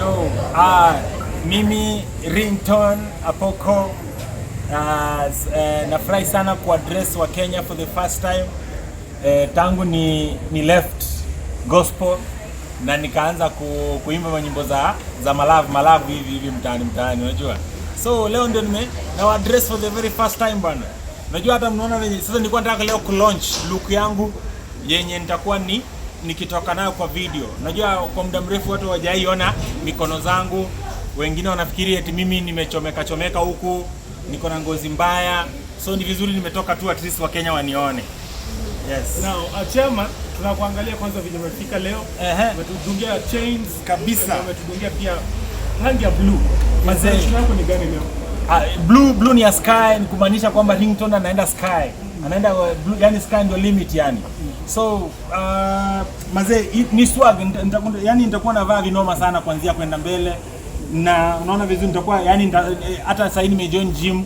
Yo, mimi Ringtone Apoko nafurahi sana kuaddress wa Kenya for the first time. Tangu ni left gospel na nikaanza kuimba nyimbo za malavu hivi mtaani unajua. So leo ndio na address for the very first time bwana. Unajua hata mnaona sasa nilikuwa nataka leo launch look yangu yenye nitakuwa nikitoka nayo kwa video. Unajua kwa muda mrefu watu hawajaiona mikono zangu. Wengine wanafikiri eti mimi nimechomeka huku, niko na ngozi mbaya. So ni vizuri nimetoka tu at least wa Kenya wanione. Yes. Now, Chairman, tunakuangalia kwanza vile umefika leo. Umetudungia chains kabisa. Umetudungia pia rangi ya blue. Mazalisho yako ni gani leo? Blue ni ya sky, ni kumaanisha kwamba Ringtone anaenda sky. Anaenda blue, yani sky ndio limit yani. So ni swag, yani nitakuwa navaa vinoma sana kuanzia kwenda mbele. Na unaona vizuri nitakuwa yani hata sasa nimejoin gym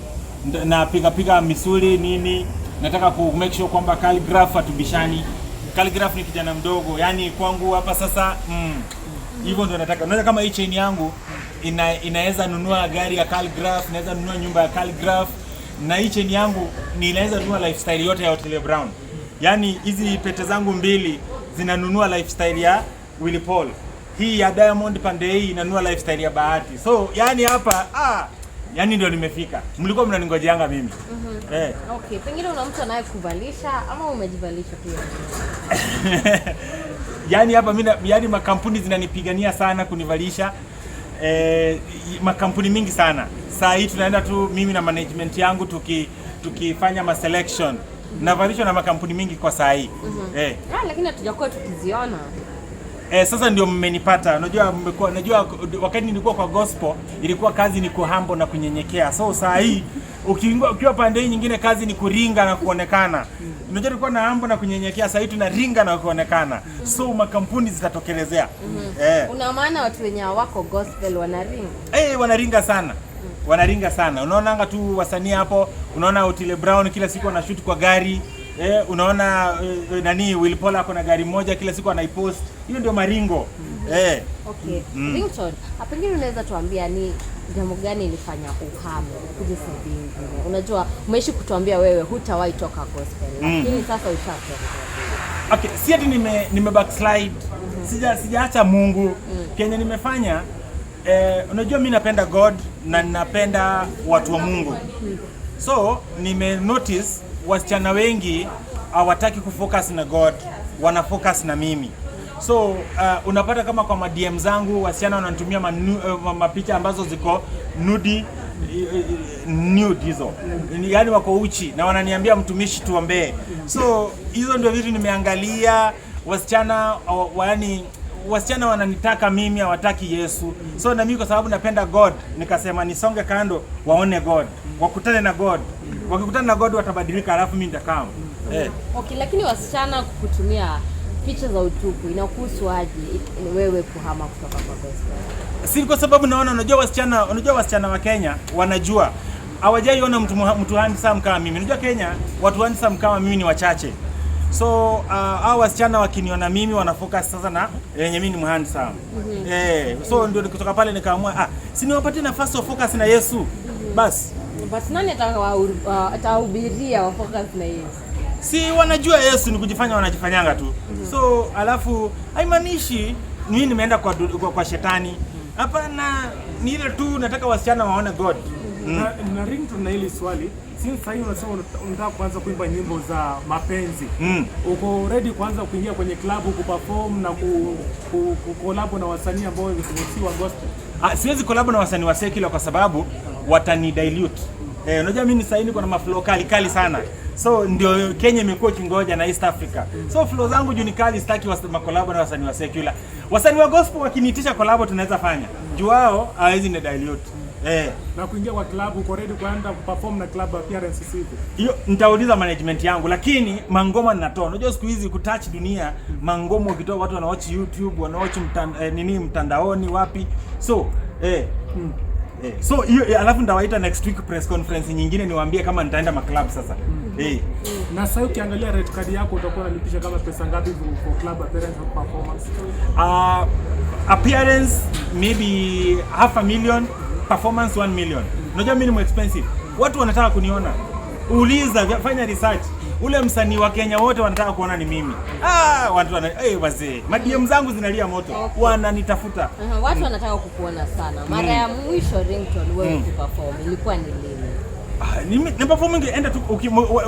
na piga misuli nini. Nataka ku make sure kwamba calligraph atubishani. Calligraph ni kijana mdogo, yani kwangu hapa sasa hivyo ndio nataka. Unaona kama hii chain yangu inaweza nunua gari ya calligraph, inaweza nunua nyumba ya calligraph, na hii chain yangu inaweza nunua lifestyle yote ya Otile Brown. Yani hizi pete zangu mbili zinanunua lifestyle ya Willy Paul. Hii ya Diamond pande hii inanunua lifestyle ya Bahati. So yani hapa yani ndio nimefika. Mlikuwa mnaningojeanga mimi. Okay, pengine una mtu anayekuvalisha ama umejivalisha pia? Yani hapa mimi yani makampuni zinanipigania sana kunivalisha. Makampuni mingi sana. Saa hii tunaenda tu mimi na management yangu tukifanya ma selection. Navalishwa na makampuni mingi kwa saa hii. Lakini hatujakuwa tukiziona. Sasa ndio mmenipata. Unajua wakati nilikuwa kwa gospel ilikuwa kazi ni kuhambo na kunyenyekea. So saa hii ukiwa pande hii nyingine kazi ni kuringa na kuonekana. Unajua tulikuwa na hambo na kunyenyekea, sasa hii tunaringa na kuonekana. So makampuni zitatokelezea. Una maana watu wenye wako gospel wanaringa? Wanaringa sana. Wanaringa sana. Unaona tu wasanii hapo, unaona Otile Brown kila siku anashoot kwa gari. Unaona Willy Paul ako na gari moja kila siku anaipost. Hiyo ndio maringo. Okay. Ringtone, pengine unaweza tuambia ni jambo gani ilifanya uhame kuja Sabini? Unajua umeishi kutuambia wewe hutawahi toka gospel, lakini sasa ushatoka. Okay, si ati nime backslide. Sijaacha Mungu. Kenya nimefanya unajua mimi napenda God na ninapenda watu wa Mungu. So nime notice wasichana wengi hawataki kufocus na God, wana focus na mimi. So unapata kama kwa ma DM zangu wasichana wananitumia mapicha ambazo ziko nude hizo. Yaani wako uchi na wananiambia mtumishi tuombee. So hizo ndio vitu nimeangalia. Wasichana wananitaka mimi, hawataki Yesu. So na mimi kwa sababu napenda God nikasema nisonge kando waone God, wakutane na God. Wakikutana na God watabadilika, alafu mimi nitakaa. Okay, lakini wasichana kukutumia picha za utupu inakuhusu aje wewe kuhama kutoka kwa gospel? Si kwa sababu naona unajua wasichana wa Kenya wanajua hawajaiona mtu handsome kama mimi. Unajua Kenya watu handsome kama mimi ni wachache. So hao wasichana wakiniona mimi wanafocus sasa na yenye mimi ni handsome. So ndio kutoka pale nikaamua si niwapatie nafasi wa focus na Yesu. Basi. But nani atahubiria wa focus na Yesu? Si wanajua Yesu ni kujifanya wanajifanyanga tu. So alafu haimaanishi mimi nimeenda kwa shetani. Hapana, ni ile tu nataka wasichana waone God. Na Ringtone na hili swali, since sasa unasema unataka kuanza kuimba nyimbo za mapenzi. Uko ready kuanza kuingia kwenye club kuperform na collab na wasanii ambao si wa gospel? Siwezi collab na wasanii wa secular kwa sababu watani dilute. Unajua mimi sasa niko na maflow kali sana. So ndio Kenya imekuwa kingoja na East Africa. So flow zangu juu ni kali, sitaki collab na wasanii wa secular. Wasanii wa gospel wakiniitisha collab tunaweza fanya. Juu wao hawezi ni dilute. Na kuingia kwa club uko ready kuanza perform na club appearance siku. Hiyo nitauliza management yangu, lakini mangoma ninatoa. Unajua siku hizi kutouch dunia, mangoma ukitoa watu wanawatch YouTube, wanawatch mtandaoni wapi. So so hiyo alafu ndawaita next week press conference nyingine niwaambie kama nitaenda maclub sasa. Na sasa ukiangalia red card yako utakuwa unalipisha kama pesa ngapi for club appearance or performance? Appearance maybe 500,000, performance 1 million. Unajua mimi ni expensive. Watu wanataka kuniona. Uliza, fanya research. Ule msanii wa Kenya wote wanataka kuona ni mimi. Watu wazee. Madiem zangu zinalia moto. Wananitafuta. Watu wanataka kukuona sana. Mara ya mwisho Ringtone wewe kuperform ilikuwa ni lini? Na performing enda tu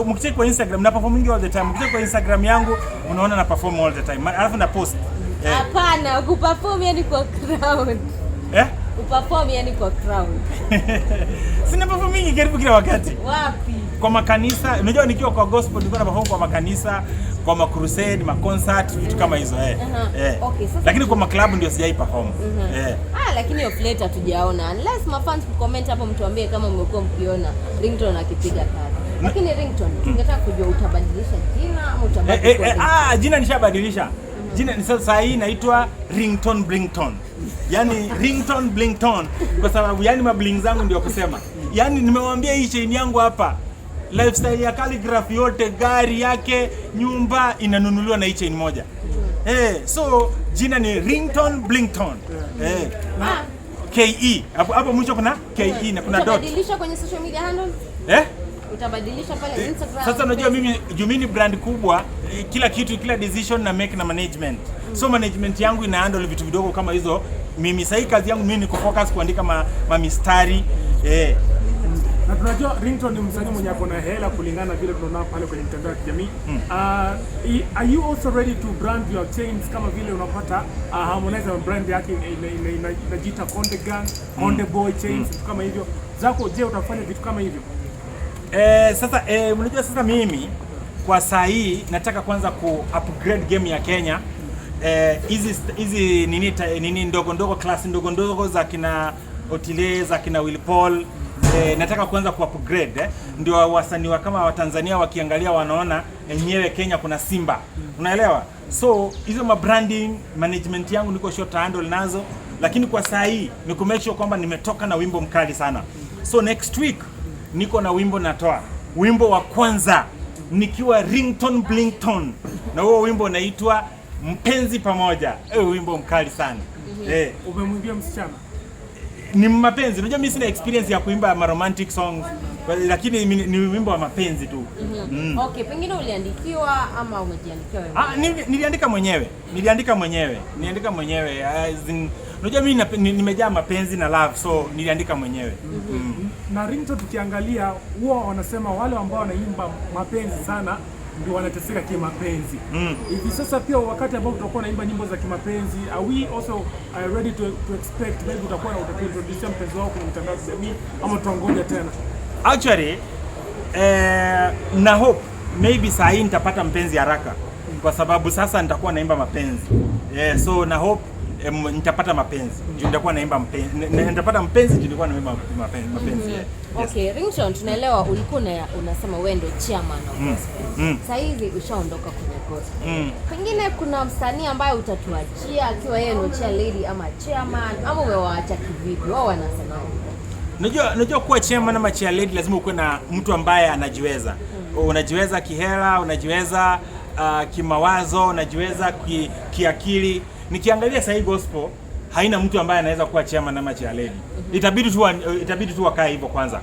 mkicheck kwa Instagram na performing all the time. Mkicheck kwa Instagram yangu unaona na perform all the time. Alafu na post. Hapana, kuperform yani kwa crowd. Kuperform yani kwa crowd. Sina performing karibu kila wakati. Wapi? Kwa makanisa, unajua nikiwa kwa gospel nilikuwa na perform kwa makanisa, kwa ma crusade, ma concert, vitu kama hizo Okay, sasa lakini kwa club ndio sijai perform. Lakini of late hatujaona. Unless mafans comment hapo mtuambie kama mmekuwa mkiona Ringtone akipiga kazi. Lakini Ringtone, tungetaka kujua utabadilisha jina ama utabadilisha? Jina nishabadilisha. Jina ni sasa hii inaitwa Ringtone Blingtone. Yaani Ringtone Blingtone kwa sababu yani mabling zangu ndio kusema. Yaani nimewambia hii chain yangu hapa. Lifestyle ya calligraphy yote, gari yake, nyumba inanunuliwa na hii chain moja. So jina ni Ringtone Blingtone. KE. Hapo mwisho kuna KE na kuna dot. Utabadilisha kwenye social media handle? Utabadilisha pale Instagram. Sasa unajua mimi brand kubwa, kila kitu, kila decision na make na management. So management yangu ina handle vitu vidogo kama hizo. Mimi sasa kazi yangu mimi ni kufocus kuandika mistari. Na tunajua Ringtone ni msanii mwenye ako na hela kulingana vile tunaona pale kwenye mitandao ya kijamii. Are you also ready to brand your chains kama vile unapata Harmonize brand yake inajiita Konde Gang, Konde Boy chains, vitu kama hivyo. Zako je, utafanya vitu kama hivyo? Sasa unajua sasa mimi kwa saa hii nataka kwanza ku-upgrade game ya Kenya. Hizi nini ndogo class ndogo za kina Otile, za kina Will Paul, nataka kwanza ku-upgrade ndio wasanii kama wa Tanzania wakiangalia wanaona yenyewe Kenya kuna Simba. Unaelewa? So hizo branding management yangu niko short handle nazo, lakini kwa saa hii ni ku make sure kwamba nimetoka na wimbo mkali sana. So next week niko na wimbo natoa. Wimbo wa kwanza nikiwa Ringtone Blingtone. Na huo wimbo unaitwa Mpenzi Pamoja. Wimbo mkali sana. Umemwimbia msichana? Ni mapenzi. Unajua mimi sina experience ya kuimba romantic songs, lakini ni wimbo wa mapenzi tu. Okay, pengine uliandikiwa ama umejiandikia wewe? Niliandika mwenyewe. Unajua mimi nimejaa mapenzi na love, so niliandika mwenyewe. Na Ringtone tukiangalia huwa wanasema wale ambao wanaimba mapenzi sana ndio wanateseka kimapenzi. Hivi sasa pia wakati ambao tutakuwa naimba nyimbo za kimapenzi, are we also ready to expect maybe utakuwa utaintroduce mpenzi wako kwenye mitandao ya kijamii ama tutangoja tena? Actually na hope maybe saa hii nitapata mpenzi haraka kwa sababu sasa nitakuwa naimba mapenzi. So na hope nitapata mapenzi. Nitakuwa naimba mpenzi. Nitapata mpenzi nilikuwa naimba mapenzi. Okay, Ringtone tunaelewa ulikuwa unasema wewe ndio chairman of gospel. Sasa hivi ushaondoka kwenye gospel. Pengine kuna msanii ambaye utatuachia akiwa yeye ndio chair lady ama chairman ama umewaacha kivipi? Wao wanasema. Unajua kuwa chairman ama chair lady lazima ukuwe na mtu ambaye anajiweza. Unajiweza kihela, unajiweza kimawazo, unajiweza kiakili. Nikiangalia sasa hii gospel haina mtu ambaye anaweza kuwa chairman ama chair lady. Itabidi tu wakae hivyo kwanza.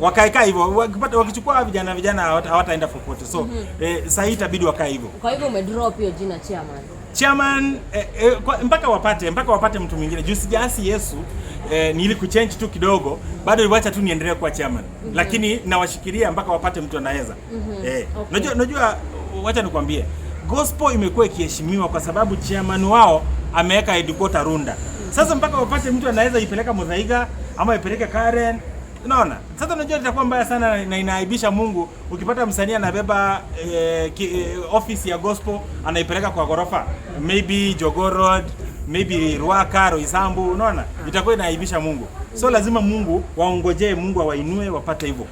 Wakae hivyo. Wakichukua vijana hawataenda popote. So sasa hii itabidi wakae hivyo. Kwa hivyo umedrop hiyo jina chairman mpaka wapate mtu mwingine. Juu sijaasi Yesu nili kuchange tu kidogo, bado niwacha tu niendelee kuwa chairman. Lakini nawashikilia mpaka wapate mtu anaweza. Unajua wacha nikwambie, gospel imekuwa ikiheshimiwa kwa sababu chairman wao ameweka headquarter Runda. Sasa mpaka wapate mtu anaweza ipeleka Muthaiga ama ipeleke Karen. Unaona? Sasa unajua itakuwa mbaya sana na inaaibisha Mungu ukipata msanii anabeba office ya gospel anaipeleka kwa gorofa. Maybe Jogoo Road, maybe Ruaka, Roysambu, unaona? Itakuwa inaaibisha Mungu. So lazima Mungu waongojee, Mungu awainue wapate hivyo.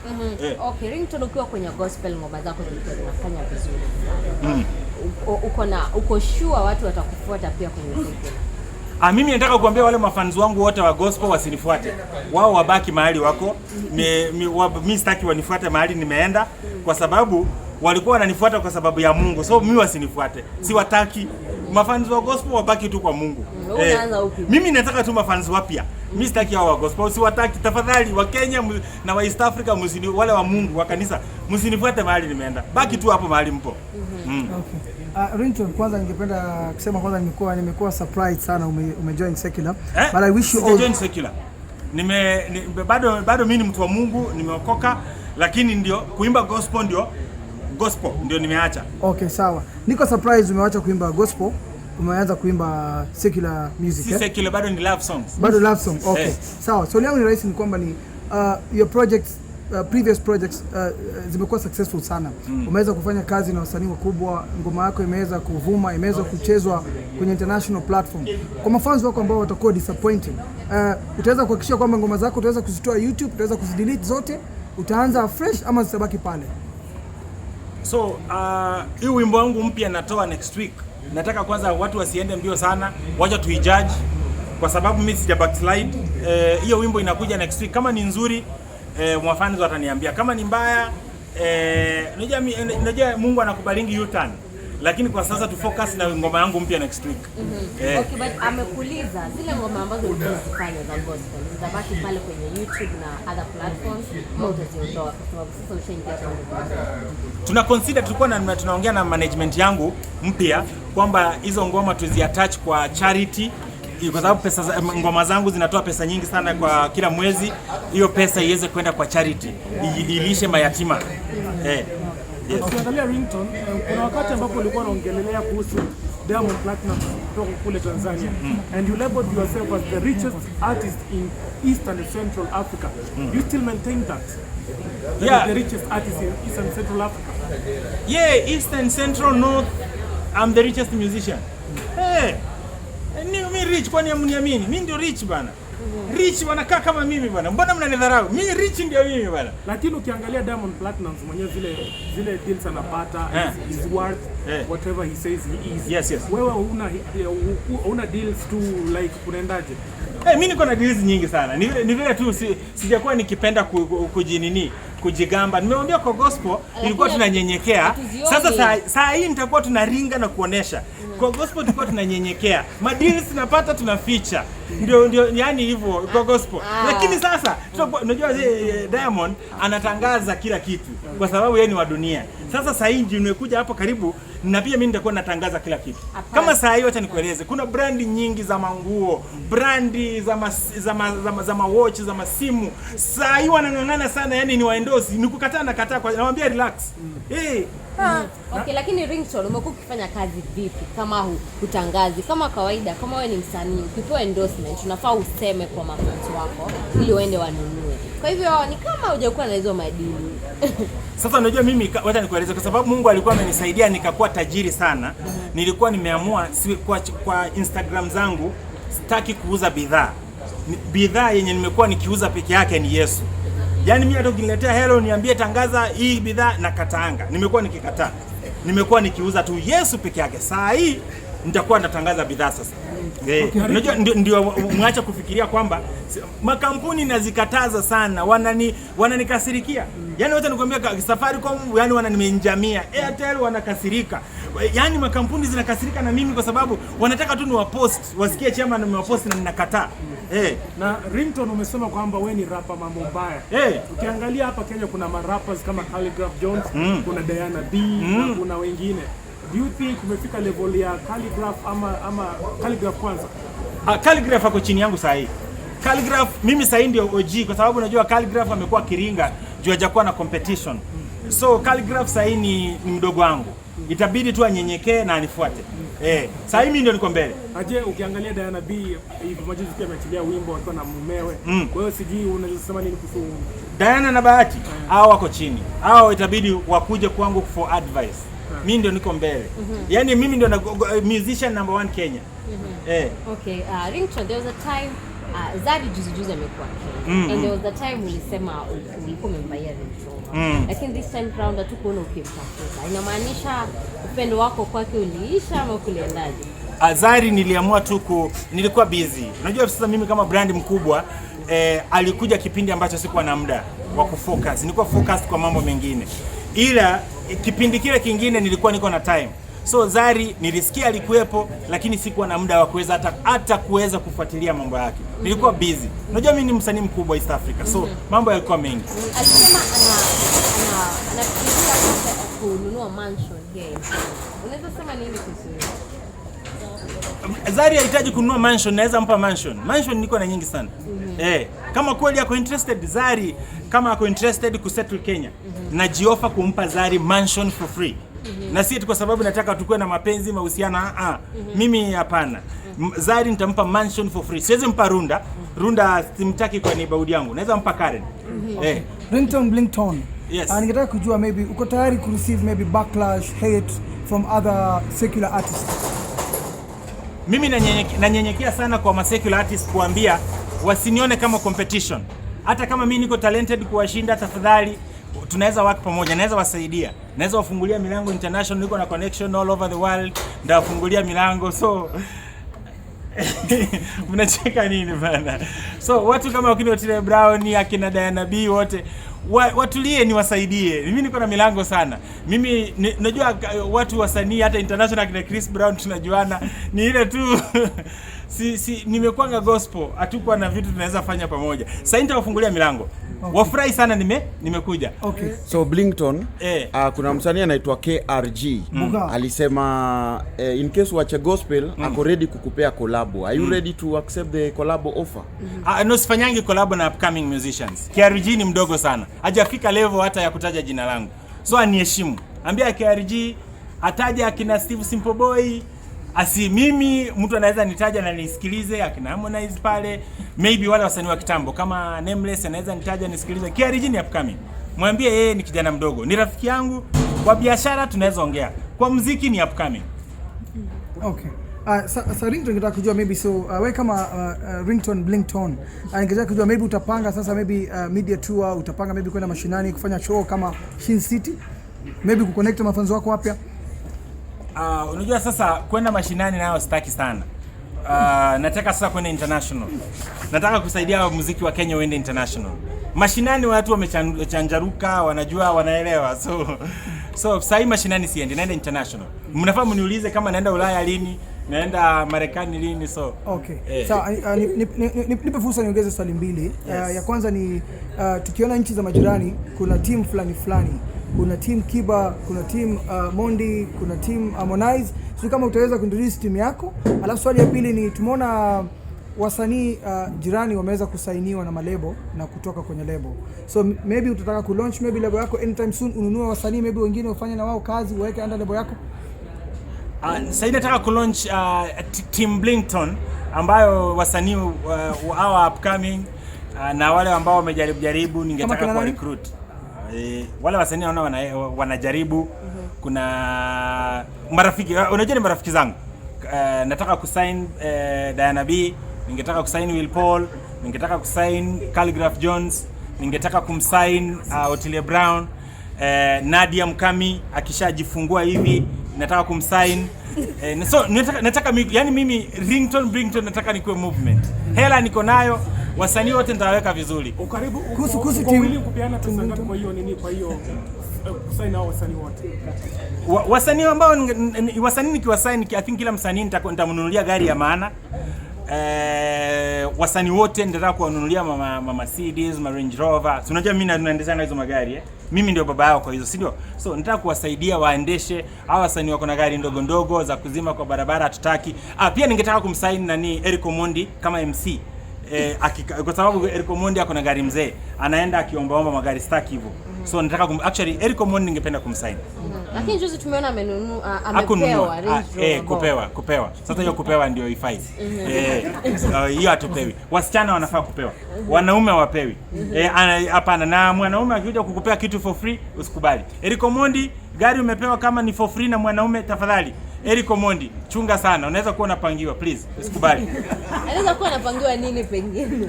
Okay, Ringtone ukiwa kwenye gospel ngoma zako zinafanya vizuri sana. Uko sure watu watakufuata pia kwenye gospel? Mimi nataka kuambia wale mafans wangu wote wa gospel wasinifuate. Wao wabaki mahali wako. Mimi sitaki wanifuate mahali nimeenda kwa sababu walikuwa wananifuata kwa sababu ya Mungu. So mimi wasinifuate. Siwataki. Mafans wa gospel wabaki tu kwa Mungu. Mimi nataka tu mafans wapya. Mimi sitaki hao wa gospel. Siwataki. Tafadhali wa Kenya na wa East Africa wale wa Mungu wa kanisa msinifuate mahali nimeenda. Baki tu hapo mahali mpo. Okay. Ringtone, kwanza ningependa kusema kwanza nimekuwa surprised sana umejoin secular. But I wish you all join secular. Bado mimi ni mtu wa Mungu, nimeokoka, lakini ndio kuimba gospel ndio nimeacha. Okay, sawa. Niko surprised umeacha kuimba gospel, umeanza kuimba secular music. Si secular, bado ni love songs. Bado love song. Okay. Sawa. So leo ni rahisi ni kwamba ni your projects previous projects zimekuwa successful sana. Umeweza kufanya kazi na wasanii wakubwa, ngoma yako imeweza kuvuma, imeweza kuchezwa kwenye international platform. Kwa mafans wako ambao watakuwa disappointed, utaweza kuhakikisha kwamba ngoma zako utaweza kuzitoa YouTube, utaweza kuzidelete zote, utaanza fresh ama zitabaki pale? So hii wimbo wangu mpya natoa next week. Nataka kwanza watu wasiende mbio sana, wacha tuijudge kwa sababu mimi sija backslide. Hiyo wimbo inakuja next week. Kama ni nzuri mafans wataniambia, kama ni mbaya unajua Mungu anakubalingi U-turn, lakini kwa sasa tu focus na ngoma yangu mpya next week. Okay, but amekuuliza zile ngoma ambazo ulizifanya za gospel zitabaki pale kwenye YouTube na other platforms au utaziondoa kwa sababu sasa ushaingia kwenye tuna consider, tulikuwa tunaongea na management yangu mpya kwamba hizo ngoma tuziattach kwa charity kwa sababu ngoma zangu zinatoa pesa nyingi sana kwa kila mwezi. Hiyo pesa iweze kwenda kwa charity, ilishe mayatima. Ukiangalia Ringtone, kuna wakati ambapo ulikuwa unaongelelea kuhusu Diamond Platinum kutoka kule Tanzania, and you labeled yourself as the richest artist in East and Central Africa. You still maintain that? Yeah. The richest artist in East and Central Africa? Yeah, East and Central North, I'm the richest musician. Mimi rich, kwani hamniamini? Mimi ndio rich bana. Rich wanakaa kama mimi bana. Mbona mnanidharau? Mimi rich ndio mimi bana. Lakini ukiangalia Diamond Platinum mwenyewe zile deals anapata, is worth whatever he says he is. Yes. Wewe una deals tu, like kunaendaje? Mimi niko na deals nyingi sana. Ni vile tu sijakuwa nikipenda kujigamba. Nimeongea kwa gospel ilikuwa tunanyenyekea. Sasa saa hii nitakuwa tunaringa na kuonesha. Kwa gospel tulikuwa tunanyenyekea. Madeals tunapata tunaficha. Ndio yani hivyo kwa gospel. Lakini sasa unajua Diamond anatangaza kila kitu kwa sababu yeye ni wa dunia. Sasa saa hii ndio nimekuja hapo karibu na pia mimi nitakuwa natangaza kila kitu. Kama saa hii acha nikueleze, kuna brandi nyingi za manguo, brandi za watch, za masimu. Saa hii wanang'ang'ana sana, yani ni waendosi, nikukataa na kataa, nawaambia relax. Okay, lakini Ringtone umekuwa ukifanya kazi vipi kama hutangazi? Kama kawaida, kama wewe ni msanii, ukipewa endorsement unafaa useme kwa mafans wako ili waende wanunue. Kwa hivyo ni kama hujakuwa na hizo madini. Sasa unajua mimi wacha nikueleze, kwa sababu Mungu alikuwa amenisaidia nikakuwa tajiri sana. Nilikuwa nimeamua kwa Instagram zangu sitaki kuuza bidhaa yenye nimekuwa nikiuza peke yake ni Yesu. Yaani mimi hata ukiniletea hello niambie tangaza hii bidhaa na kataanga, nimekuwa nikikataa. Nimekuwa nikiuza tu Yesu peke yake. Saa hii nitakuwa natangaza bidhaa sasa. Unajua ndio mwacha kufikiria kwamba makampuni nazikataza sana, wananikasirikia. Yaani wote nikwambia Safaricom yani wananimenjamia, Airtel wanakasirika. Yaani makampuni zinakasirika na mimi kwa sababu wanataka tu niwapost, wasikie chama na niwapost na ninakataa. Na Ringtone umesema kwamba wewe ni rapper mambo mbaya. Ukiangalia hapa Kenya kuna rappers kama Calligraph Jones, kuna Diana B, na kuna wengine. Do you think umefika level ya Calligraph ama Calligraph kwanza? Calligraph ako chini yangu saa hii. Calligraph mimi saa hii ndio OG kwa sababu unajua Calligraph amekuwa kiringa juu hajakuwa na competition. So Calligraph saa hii ni mdogo wangu. Itabidi tu anyenyekee na anifuate. Saa hii mimi ndio niko mbele. Aje ukiangalia Diana B hivi majuzi pia ameachilia wimbo akiwa na mumewe. Kwa hiyo sijui unasema nini kuhusu Diana na Bahati? Hao wako chini. Hao itabidi wakuje kwangu for advice. Mimi ndio niko mbele. Yaani mimi ndio musician number 1 Kenya. Okay, Ringtone, there was a time Zari juzi amekuwa Kenya. And there was a time ulisema ulikuwa umembaia Ringtone. Lakini this time round hatukuona ukimtafuta. Inamaanisha upendo wako kwake uliisha ama kuliendaje? Zari niliamua tu nilikuwa busy. Unajua sasa mimi kama brand mkubwa alikuja kipindi ambacho sikuwa na muda wa kufocus. Nilikuwa focused kwa mambo mengine. Ila kipindi kile kingine nilikuwa niko na time. So Zari nilisikia alikuwepo, lakini sikuwa na muda wa kuweza hata kuweza kufuatilia mambo yake. Nilikuwa busy. Unajua mimi ni msanii mkubwa East Africa. So mambo yalikuwa mengi. Alisema anafikiria kununua mansion here. Unaweza sema nini kuhusu? Zari hahitaji kununua mansion, naweza mpa mansion. Mansion niko na nyingi sana. Kama kweli ako interested Zari, kama ako interested kusettle Kenya, najiofa kumpa Zari mansion for free. Na si kwa sababu nataka tukue na mapenzi mahusiano mimi hapana. Zari nitampa mansion for free. Siwezi mpa Runda simtaki kwa nibaudi yangu. Naweza mpa Karen. Ringtone. Yes. Ningetaka kujua maybe uko tayari ku receive maybe backlash, hate from other secular artists? Mimi nanyenyekea sana kwa ma secular artists kuambia wasinione kama competition. Hata kama mimi niko talented kuwashinda, tafadhali tunaweza work pamoja, naweza wasaidia. Naweza wafungulia milango international, niko na connection all over the world, ndio wafungulia milango. So mnacheka nini bana? So watu kama wakina Otile Brown, akina Diana B wote watulie niwasaidie. Mimi niko na milango sana. Mimi najua watu wasanii hata international akina Chris Brown tunajuana. Ni ile tu nimekuanga gospel, hatukuwa na vitu tunaweza fanya pamoja. Sasa nitawafungulia milango. Okay. Wafurahi sana nimekuja. Okay. So Ringtone, kuna msanii anaitwa KRG. Alisema in case uache gospel, ako ready kukupea collab. Are you ready to accept the collab offer? No, sifanyangi collab na upcoming musicians. KRG ni mdogo sana. Hajafika level hata ya kutaja jina langu. So aniheshimu. Ambia KRG ataja akina Steve Simple Boy. Mimi mtu anaweza nitaja na nisikilize, akina Harmonize pale, maybe wale wasanii wa kitambo kama Nameless anaweza nitaja nisikilize. KRG ni upcoming. Mwambie yeye ni kijana mdogo, ni rafiki yangu, kwa biashara tunaweza ongea. Kwa muziki ni upcoming. Okay. Ringtone ningetaka kujua maybe wewe kama Ringtone, ningetaka kujua maybe utapanga sasa maybe media tour, utapanga maybe kwenda mashinani kufanya show kama Shin City, maybe kuconnect na mafanzi wako wapya. Unajua sasa kwenda mashinani nayo sitaki sana. Nataka sasa kwenda international. Nataka kusaidia muziki wa Kenya uende international. Mashinani watu wamechanjaruka, wanajua, wanaelewa. So sasa mashinani siendi, naenda international. Mnafaa mniulize kama naenda Ulaya lini, naenda Marekani lini. Okay. Sawa, nipe fursa niongeze swali mbili. Yes. Ya kwanza ni tukiona nchi za majirani kuna team fulani. Kuna team Kiba, kuna team Mondi, kuna team Harmonize. Sio kama utaweza kuintroduce team yako. Alafu swali ya pili ni tumeona wasanii jirani wameweza kusainiwa na malebo na kutoka kwenye lebo. So maybe utataka ku launch maybe lebo yako anytime soon, ununue wasanii maybe wengine ufanye na wao kazi, uweke under lebo yako. Sasa nataka ku launch team Ringtone ambayo wasanii hawa upcoming na wale ambao wamejaribu ningetaka ku recruit. Wale wasanii wanajaribu. Kuna marafiki, unajua ni marafiki zangu. Nataka kusign Diana B, ningetaka kusign Will Paul, ningetaka kusign Calligraph Jones, ningetaka kumsign Otile Brown, Nadia Mkami akishajifungua hivi, nataka kumsign. So nataka yani mimi Ringtone nataka nikuwe movement. Hela niko nayo, wasanii wote nitaweka vizuri. Ukaribu kuhusu timu kupeana pesa ngapi kwa hiyo nini, kwa hiyo kusign hao wasanii wote? Wasanii ambao wasanii nikiwasign, I think kila msanii nitamnunulia gari ya maana. Wasanii wote nitataka kuwanunulia mama CDs, ma Range Rover. Unajua mimi naendesha na hizo magari Mimi ndio baba yao kwa hizo, si ndio? So nataka kuwasaidia waendeshe. Hao wasanii wako na gari ndogo za kuzima kwa barabara hatutaki. Pia ningetaka kumsign Eric Omondi kama MC. Kwa sababu Eric Omondi ako na gari mzee, anaenda akiombaomba magari staki hivyo. So nataka actually Eric Omondi ningependa kumsign. Lakini juzi tumeona amenunua, amepewa Range Rover. Kupewa. Sasa hiyo kupewa ndio ifai. Hiyo hatupewi. Wasichana wanafaa kupewa. Wanaume hawapewi. Hapana, na mwanaume akija kukupea kitu for free usikubali. Eric Omondi, gari umepewa kama ni for free na mwanaume, tafadhali. Eric Omondi, chunga sana. Unaweza kuwa unapangiwa, please. Usikubali. Anaweza kuwa anapangiwa nini pengine?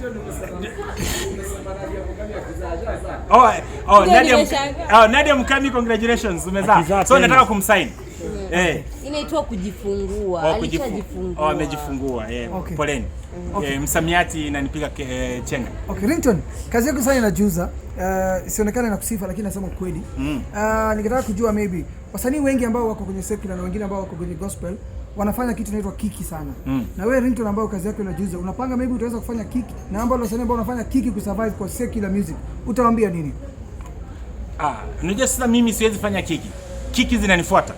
Nadia Mkami, congratulations, umezaa. So nataka kumsign. Inaitwa kujifungua. Alishajifungua. Amejifungua. Poleni. Msamiati inanipiga chenga. Okay, Ringtone, kazi yako sana inajuza. Sionekana na kusifa lakini nasema ukweli. Ningetaka kujua maybe wasanii wengi ambao wako kwenye secular na wengine ambao wako kwenye gospel wanafanya kitu inaitwa kiki sana. Na wewe Ringtone ambao kazi yako inajuza, unapanga maybe utaweza kufanya kiki na ambao wasanii ambao wanafanya kiki kusurvive kwa secular music, utawaambia nini? Unajua sasa mimi siwezi fanya kiki. Kiki zinanifuata.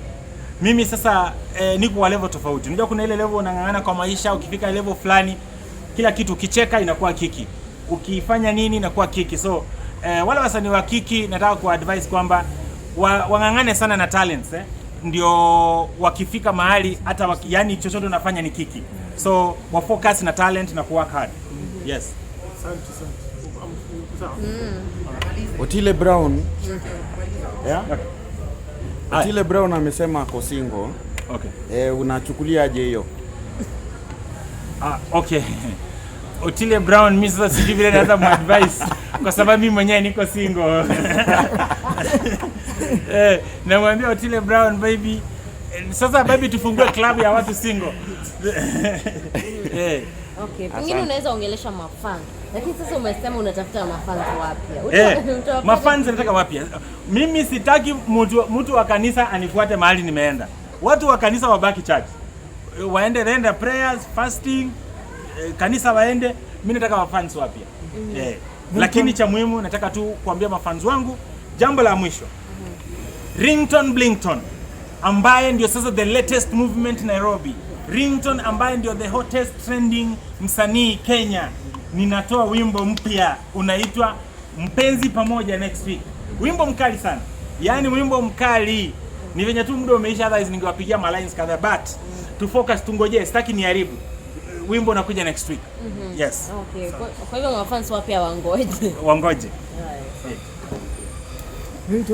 Mimi sasa niko kwa level tofauti. Unajua kuna ile level unang'ang'ana kwa maisha, ukifika level fulani kila kitu ukicheka inakuwa kiki. Ukifanya nini inakuwa kiki. So wale wasanii wa kiki nataka kuadvise kwamba wang'ang'ane sana na talents ndio wakifika mahali hata yani chochote unafanya ni kiki. So wa focus na talent na work hard. Yes. Otile Brown. Otile Brown amesema ako single. Okay. Unachukuliaje hiyo? Okay. Otile Brown mimi sasa sijui vile naweza muadvise kwa sababu mimi mwenyewe niko single. Namwambia Otile Brown baby, sasa baby tufungue club ya watu single. Okay, pengine unaweza ongelesha mafans. Lakini sasa umesema unatafuta mafans wapya. Mafans nataka wapya. Mimi sitaki mtu wa kanisa anifuate mahali nimeenda. Watu wa kanisa wabaki church. Waende prayers, fasting, kanisa waende. Mimi nataka mafans wapya. Lakini cha muhimu nataka tu kuambia mafans wangu jambo la mwisho. Ringtone Blingtone ambaye ndio sasa the latest movement Nairobi. Ringtone ambaye ndio the hottest trending msanii Kenya. Ninatoa wimbo mpya unaitwa Mpenzi Pamoja next week. Wimbo mkali sana. Yaani wimbo mkali. Ni venye tu muda umeisha, otherwise ningewapigia ma lines kadhaa, but to focus, tungoje, sitaki niharibu. Wimbo unakuja next week. Yes. Okay. Kwa hivyo mafans wapya wangoje. Wangoje. Right.